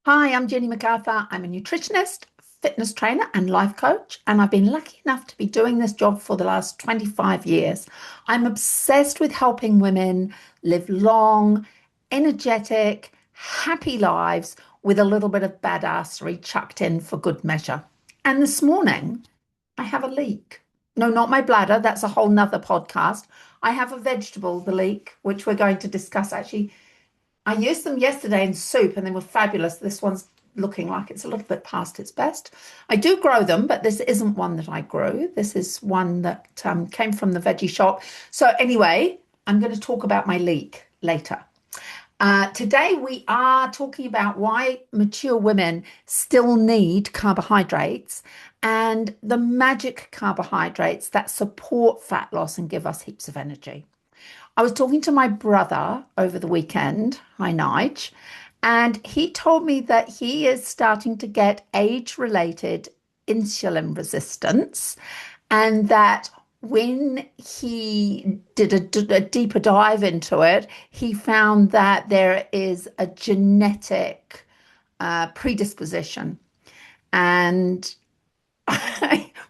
Hi, I'm Jenny MacArthur. I'm a nutritionist, fitness trainer, and life coach, and I've been lucky enough to be doing this job for the last 25 years. I'm obsessed with helping women live long, energetic, happy lives with a little bit of badassery chucked in for good measure. And this morning, I have a leak. No, not my bladder. That's a whole nother podcast. I have a vegetable, the leak, which we're going to discuss actually. I used them yesterday in soup and they were fabulous. This one's looking like it's a little bit past its best. I do grow them, but this isn't one that I grew. This is one that came from the veggie shop. So, anyway, I'm going to talk about my leak later. Today, we are talking about why mature women still need carbohydrates and the magic carbohydrates that support fat loss and give us heaps of energy. I was talking to my brother over the weekend, hi Nige, and he told me that he is starting to get age-related insulin resistance, and that when he did a deeper dive into it, he found that there is a genetic predisposition. And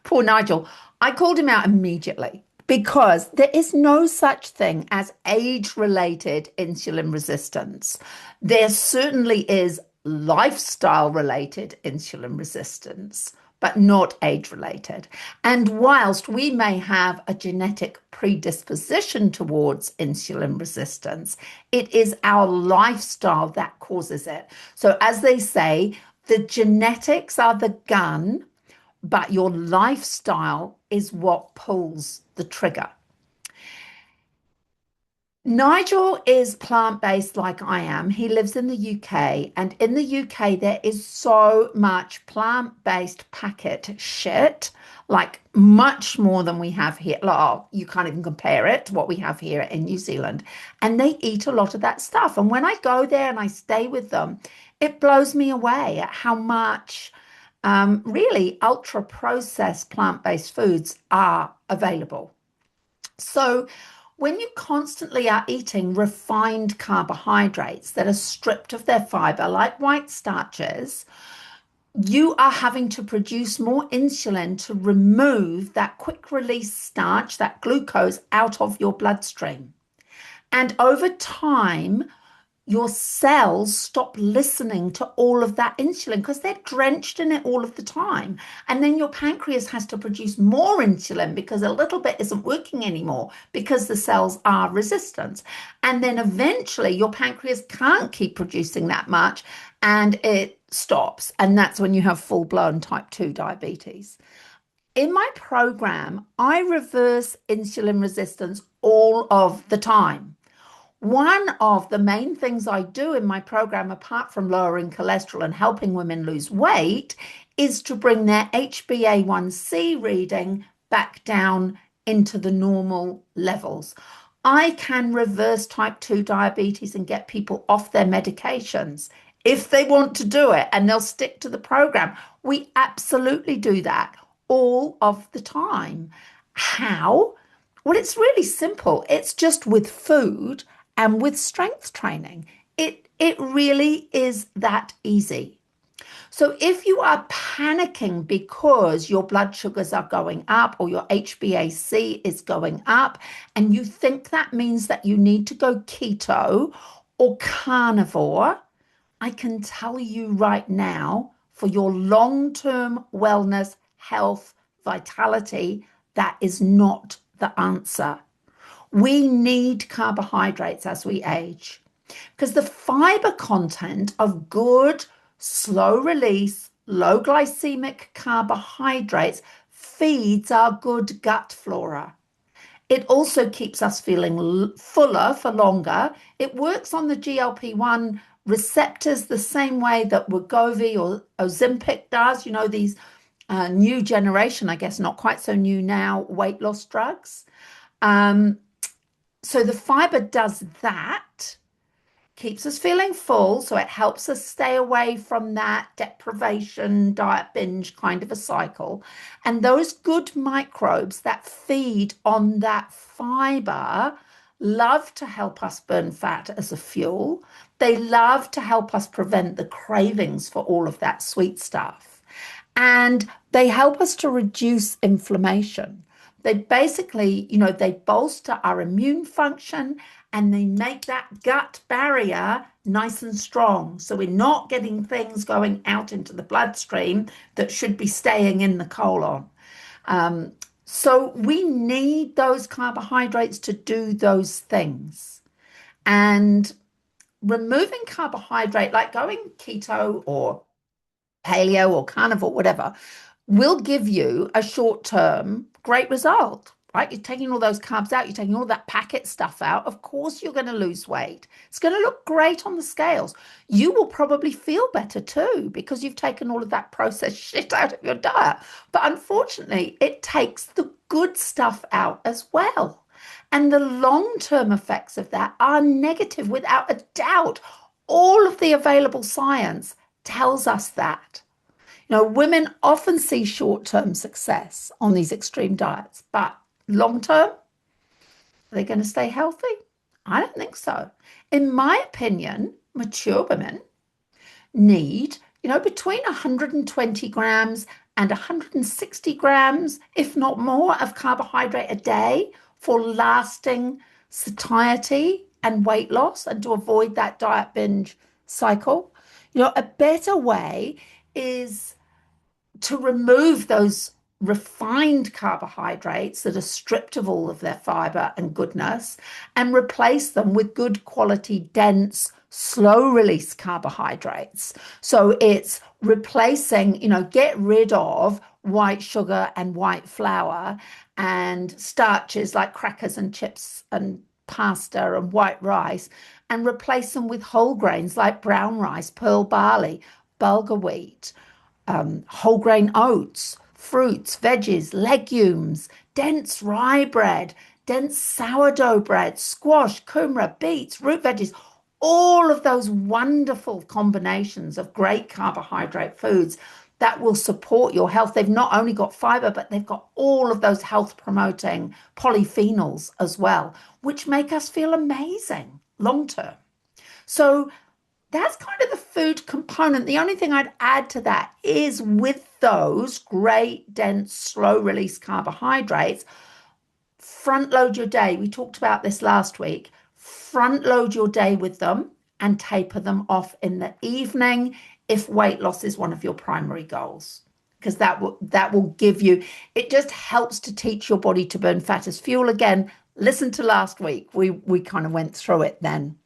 poor Nigel, I called him out immediately because there is no such thing as age-related insulin resistance. There certainly is lifestyle-related insulin resistance, but not age-related. And whilst we may have a genetic predisposition towards insulin resistance, it is our lifestyle that causes it. So, as they say, the genetics are the gun, but your lifestyle is what pulls the trigger. Nigel is plant-based like I am. He lives in the UK, and in the UK, there is so much plant-based packet shit, like much more than we have here. Oh, you can't even compare it to what we have here in New Zealand. And they eat a lot of that stuff. And when I go there and I stay with them, it blows me away at how much really ultra processed plant-based foods are available. So when you constantly are eating refined carbohydrates that are stripped of their fiber, like white starches, you are having to produce more insulin to remove that quick release starch, that glucose, out of your bloodstream. And over time, your cells stop listening to all of that insulin because they're drenched in it all of the time. And then your pancreas has to produce more insulin because a little bit isn't working anymore because the cells are resistant. And then eventually your pancreas can't keep producing that much and it stops. And that's when you have full blown type 2 diabetes. In my program, I reverse insulin resistance all of the time. One of the main things I do in my program, apart from lowering cholesterol and helping women lose weight, is to bring their HbA1c reading back down into the normal levels. I can reverse type 2 diabetes and get people off their medications if they want to do it and they'll stick to the program. We absolutely do that all of the time. How? Well, it's really simple. It's just with food and with strength training. It really is that easy. So if you are panicking because your blood sugars are going up or your HbA1c is going up, and you think that means that you need to go keto or carnivore, I can tell you right now, for your long-term wellness, health, vitality, that is not the answer. We need carbohydrates as we age because the fiber content of good, slow release, low glycemic carbohydrates feeds our good gut flora. It also keeps us feeling fuller for longer. It works on the GLP-1 receptors the same way that Wegovy or Ozempic does. You know, these new generation, I guess not quite so new now, weight loss drugs. Um, so the fiber does that, keeps us feeling full, so it helps us stay away from that deprivation, diet binge kind of a cycle. And those good microbes that feed on that fiber, love to help us burn fat as a fuel. They love to help us prevent the cravings for all of that sweet stuff. And they help us to reduce inflammation. They basically, they bolster our immune function and they make that gut barrier nice and strong. So we're not getting things going out into the bloodstream that should be staying in the colon. Um, so we need those carbohydrates to do those things. And removing carbohydrate, like going keto or paleo or carnivore, whatever, will give you a short-term great result, right? You're taking all those carbs out, you're taking all that packet stuff out. Of course, you're going to lose weight. It's going to look great on the scales. You will probably feel better too because you've taken all of that processed shit out of your diet. But unfortunately, it takes the good stuff out as well. And the long-term effects of that are negative without a doubt. All of the available science tells us that. Women often see short-term success on these extreme diets, but long-term, are they going to stay healthy? I don't think so. In my opinion, mature women need, between 120 grams and 160 grams, if not more, of carbohydrate a day for lasting satiety and weight loss and to avoid that diet binge cycle. A better way is to remove those refined carbohydrates that are stripped of all of their fiber and goodness and replace them with good quality, dense, slow release carbohydrates. So it's replacing, get rid of white sugar and white flour and starches like crackers and chips and pasta and white rice and replace them with whole grains like brown rice, pearl barley, bulgur wheat, whole grain oats, fruits, veggies, legumes, dense rye bread, dense sourdough bread, squash, kumara, beets, root veggies, all of those wonderful combinations of great carbohydrate foods that will support your health. They've not only got fiber, but they've got all of those health promoting polyphenols as well, which make us feel amazing long term. So that's kind of the food component. The only thing I'd add to that is with those great, dense, slow release carbohydrates, front load your day. We talked about this last week. Front load your day with them and taper them off in the evening if weight loss is one of your primary goals. Because that will give you, it just helps to teach your body to burn fat as fuel again. Listen to last week. We kind of went through it then.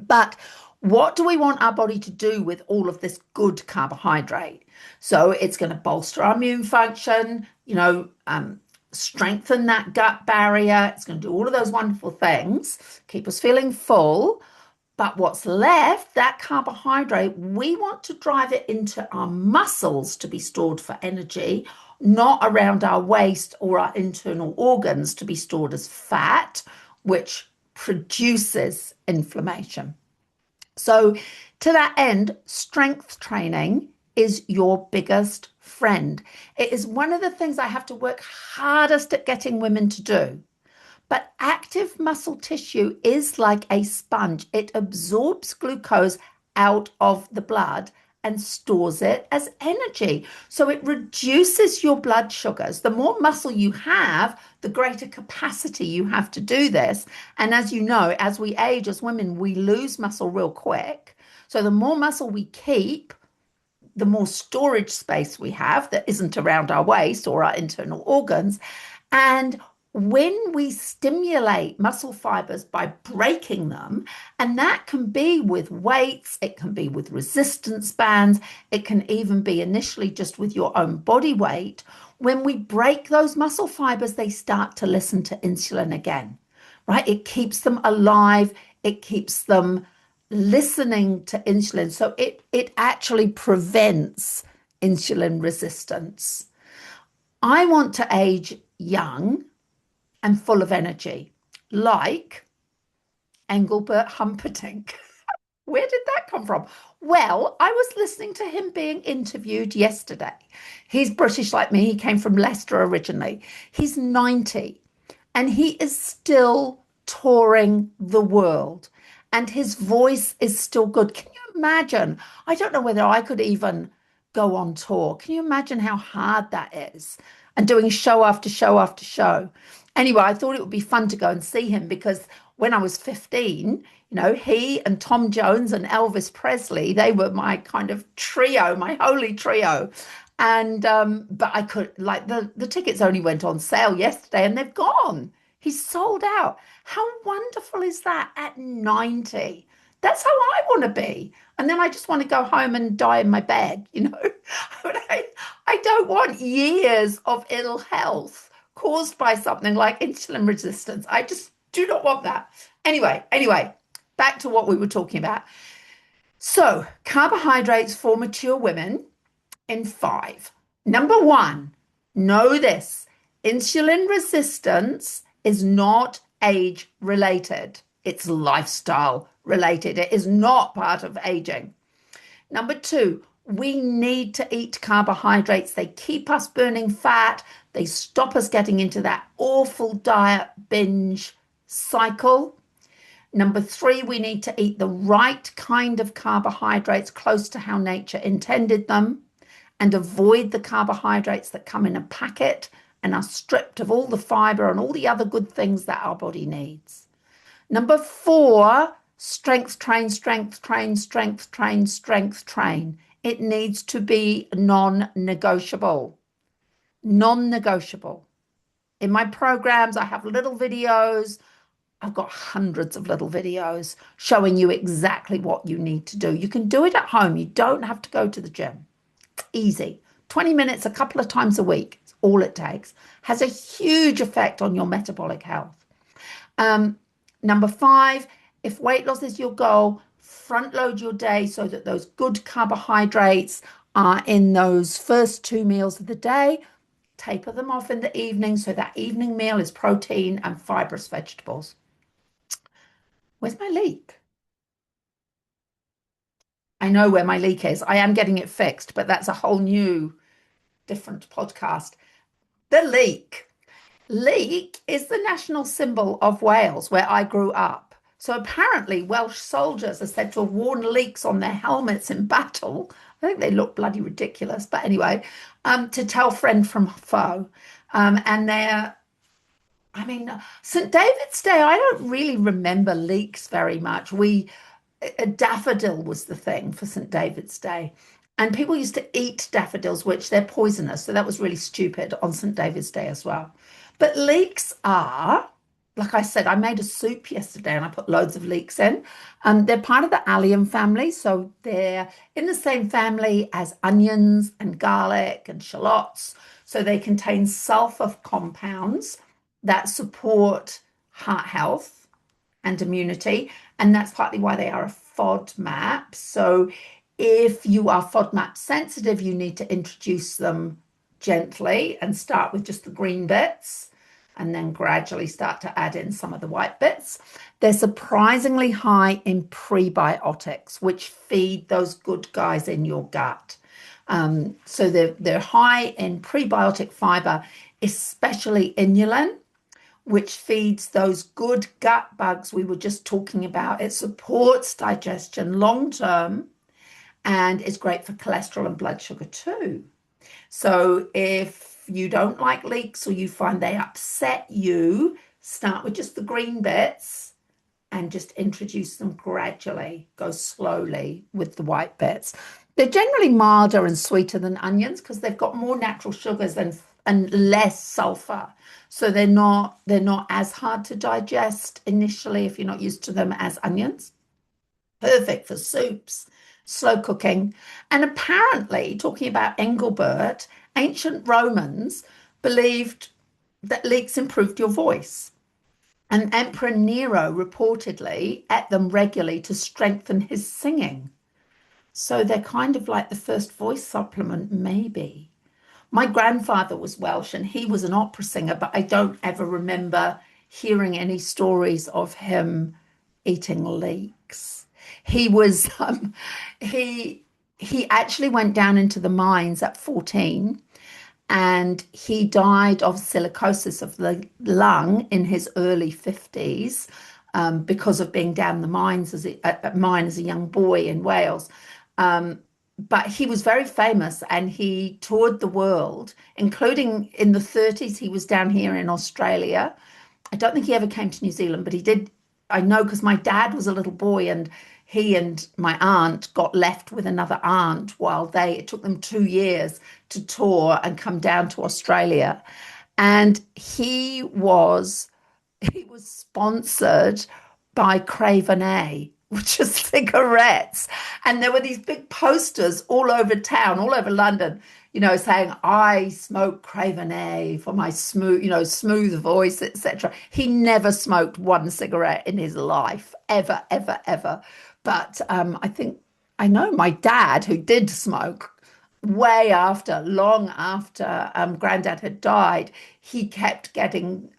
But what do we want our body to do with all of this good carbohydrate? So it's going to bolster our immune function, strengthen that gut barrier. It's going to do all of those wonderful things, keep us feeling full. But what's left, that carbohydrate, we want to drive it into our muscles to be stored for energy, not around our waist or our internal organs to be stored as fat, which produces inflammation. So to that end, strength training is your biggest friend. It is one of the things I have to work hardest at getting women to do. But active muscle tissue is like a sponge. It absorbs glucose out of the blood and stores it as energy. So it reduces your blood sugars. The more muscle you have, the greater capacity you have to do this. And as you know, as we age as women, we lose muscle real quick. So the more muscle we keep, the more storage space we have that isn't around our waist or our internal organs. And when we stimulate muscle fibers by breaking them, and that can be with weights, it can be with resistance bands, it can even be initially just with your own body weight. When we break those muscle fibers, they start to listen to insulin again, right? It keeps them alive. It keeps them listening to insulin. So it actually prevents insulin resistance. I want to age young and full of energy, like Engelbert Humperdinck. Where did that come from? Well, I was listening to him being interviewed yesterday. He's British like me. He came from Leicester originally. He's 90 and he is still touring the world, and his voice is still good. Can you imagine? I don't know whether I could even go on tour. Can you imagine how hard that is? And doing show after show after show. Anyway, I thought it would be fun to go and see him because when I was 15, he and Tom Jones and Elvis Presley, they were my kind of trio, my holy trio. And but I could like the tickets only went on sale yesterday and they've gone. He's sold out. How wonderful is that at 90? That's how I want to be. And then I just want to go home and die in my bed. But I don't want years of ill health caused by something like insulin resistance. I just do not want that. Anyway, back to what we were talking about. So, carbohydrates for mature women in five. Number one, know this: insulin resistance is not age related, it's lifestyle related. It is not part of aging. Number two, we need to eat carbohydrates. They keep us burning fat, they stop us getting into that awful diet binge cycle. Number three, we need to eat the right kind of carbohydrates close to how nature intended them, and avoid the carbohydrates that come in a packet and are stripped of all the fibre and all the other good things that our body needs. Number four, strength train, strength train, strength train, strength train. It needs to be non-negotiable. Non-negotiable. In my programs, I have little videos. I've got hundreds of little videos showing you exactly what you need to do. You can do it at home. You don't have to go to the gym. It's easy. 20 minutes a couple of times a week. It's all it takes. Has a huge effect on your metabolic health. Number five, if weight loss is your goal, front load your day so that those good carbohydrates are in those first two meals of the day. Taper them off in the evening so that evening meal is protein and fibrous vegetables. Where's my leak? I know where my leak is. I am getting it fixed, but that's a whole new, different podcast. The leek. Leek is the national symbol of Wales, where I grew up. So apparently Welsh soldiers are said to have worn leeks on their helmets in battle. I think they look bloody ridiculous. But anyway, to tell friend from foe. And St. David's Day, I don't really remember leeks very much. A daffodil was the thing for St. David's Day. And people used to eat daffodils, which they're poisonous. So that was really stupid on St. David's Day as well. But leeks are, like I said, I made a soup yesterday and I put loads of leeks in. They're part of the allium family. So they're in the same family as onions and garlic and shallots. So they contain sulfur compounds that support heart health and immunity. And that's partly why they are a FODMAP. So if you are FODMAP sensitive, you need to introduce them gently and start with just the green bits and then gradually start to add in some of the white bits. They're surprisingly high in prebiotics, which feed those good guys in your gut. So they're high in prebiotic fiber, especially inulin, which feeds those good gut bugs we were just talking about. It supports digestion long term and is great for cholesterol and blood sugar too. So if you don't like leeks or you find they upset you, start with just the green bits and just introduce them gradually. Go slowly with the white bits. They're generally milder and sweeter than onions because they've got more natural sugars and less sulfur. So they're not as hard to digest initially if you're not used to them as onions. Perfect for soups, slow cooking. And apparently, talking about Engelbert, ancient Romans believed that leeks improved your voice. And Emperor Nero reportedly ate them regularly to strengthen his singing. So they're kind of like the first voice supplement, maybe. My grandfather was Welsh and he was an opera singer, but I don't ever remember hearing any stories of him eating leeks. He was he actually went down into the mines at 14 and he died of silicosis of the lung in his early 50s, because of being down the mines at mine as a young boy in Wales. Um, but he was very famous and he toured the world, including in the 30s. He was down here in Australia. I don't think he ever came to New Zealand, but he did. I know because my dad was a little boy and he and my aunt got left with another aunt while it took them 2 years to tour and come down to Australia. And he was sponsored by Craven A, which is cigarettes. And there were these big posters all over town, all over London, saying, I smoke Craven A for my smooth voice, etc. He never smoked one cigarette in his life, ever, ever, ever. But I know my dad, who did smoke, long after Granddad had died, he kept getting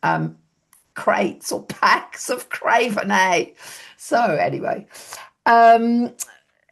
crates or packs of Craven A. So um,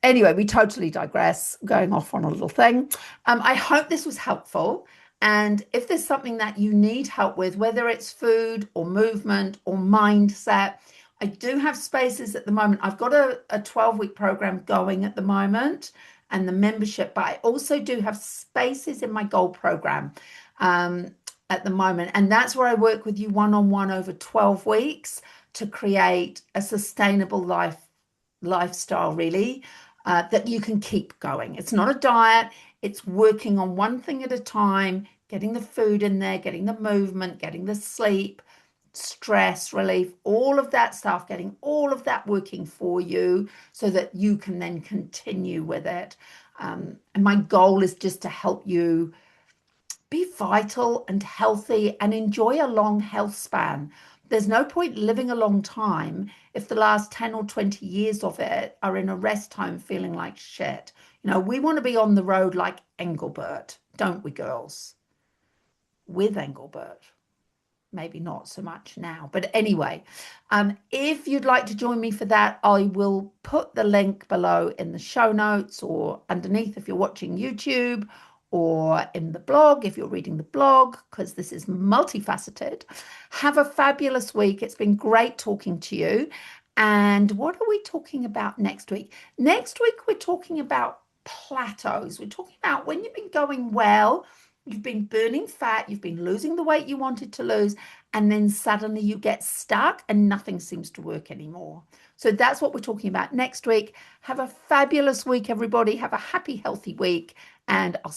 anyway, we totally digress, going off on a little thing. I hope this was helpful. And if there's something that you need help with, whether it's food or movement or mindset, I do have spaces at the moment. I've got a 12-week program going at the moment and the membership, but I also do have spaces in my gold program. Um, at the moment. And that's where I work with you one-on-one over 12 weeks to create a sustainable lifestyle, really, that you can keep going. It's not a diet. It's working on one thing at a time, getting the food in there, getting the movement, getting the sleep, stress relief, all of that stuff, getting all of that working for you so that you can then continue with it. And my goal is just to help you be vital and healthy and enjoy a long health span. There's no point living a long time if the last 10 or 20 years of it are in a rest home feeling like shit. We want to be on the road like Engelbert, don't we, girls? With Engelbert. Maybe not so much now. But anyway, if you'd like to join me for that, I will put the link below in the show notes or underneath if you're watching YouTube, or in the blog if you're reading the blog, because this is multifaceted. Have a fabulous week. It's been great talking to you. And what are we talking about next week? Next week, we're talking about plateaus. We're talking about when you've been going well, you've been burning fat, you've been losing the weight you wanted to lose, and then suddenly you get stuck and nothing seems to work anymore. So that's what we're talking about next week. Have a fabulous week, everybody. Have a happy, healthy week, and I'll